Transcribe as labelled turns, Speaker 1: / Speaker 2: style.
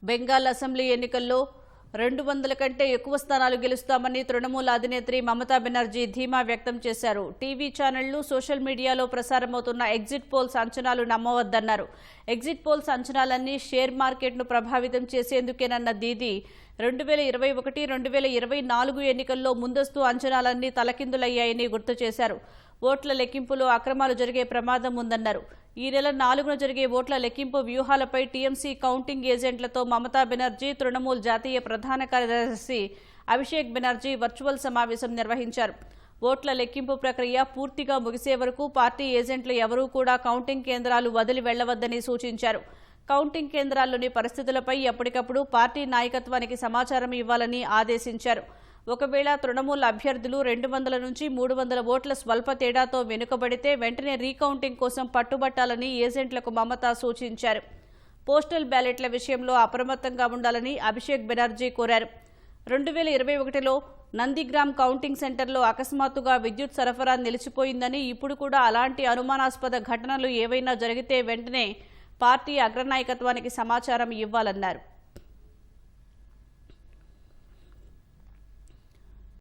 Speaker 1: Bengal assembly ఎన్నికల్లో 200 కంటే ఎక్కువ స్థానాలు గెలుస్తామని తృణమూల్ అధినేత్రి మమతా బెనర్జీ ధీమా వ్యక్తం చేశారు. టీవీ ఛానళ్లు, సోషల్ మీడియాలో ప్రసారమవుతున్న ఎగ్జిట్ పోల్స్ అంచనాలు నమ్మవద్దన్నారు. ఎగ్జిట్ పోల్స్ అంచనాలన్నీ షేర్ మార్కెట్ను ప్రభావితం చేసేందుకేనన్న దీదీ 2021, 2024 ఎన్నికల్లో ముందస్తు అంచనాలన్నీ తలకిందులయ్యాయని గుర్తు చేశారు. ఓట్ల లెక్కింపులో అక్రమాలు జరిగే ప్రమాదం ఉందన్నారు. ఈ నెల 4న జరిగే ఓట్ల లెక్కింపు వ్యూహాలపై టీఎంసీ కౌంటింగ్ ఏజెంట్లతో మమతా బెనర్జీ, తృణమూల్ జాతీయ ప్రధాన కార్యదర్శి అభిషేక్ బెనర్జీ వర్చువల్ సమావేశం నిర్వహించారు. ఓట్ల లెక్కింపు ప్రక్రియ పూర్తిగా ముగిసే వరకు పార్టీ ఏజెంట్లు ఎవరూ కూడా కౌంటింగ్ కేంద్రాలు వదిలి వెళ్లవద్దని సూచించారు. కౌంటింగ్ కేంద్రాల్లోని పరిస్థితులపై ఎప్పటికప్పుడు పార్టీ నాయకత్వానికి సమాచారం ఇవ్వాలని ఆదేశించారు. ఒకవేళ తృణమూల్ అభ్యర్థులు 200 నుంచి 300 ఓట్ల స్వల్ప తేడాతో వెనుకబడితే వెంటనే రీకౌంటింగ్ కోసం పట్టుబట్టాలని ఏజెంట్లకు మమతా సూచించారు. పోస్టల్ బ్యాలెట్ల విషయంలో అప్రమత్తంగా ఉండాలని అభిషేక్ బెనర్జీ కోరారు. 2021లో నందిగ్రామ్ కౌంటింగ్ సెంటర్లో అకస్మాత్తుగా విద్యుత్ సరఫరా నిలిచిపోయిందని, ఇప్పుడు కూడా అలాంటి అనుమానాస్పద ఘటనలు ఏవైనా జరిగితే వెంటనే పార్టీ అగ్రనాయకత్వానికి సమాచారం ఇవ్వాలన్నారు.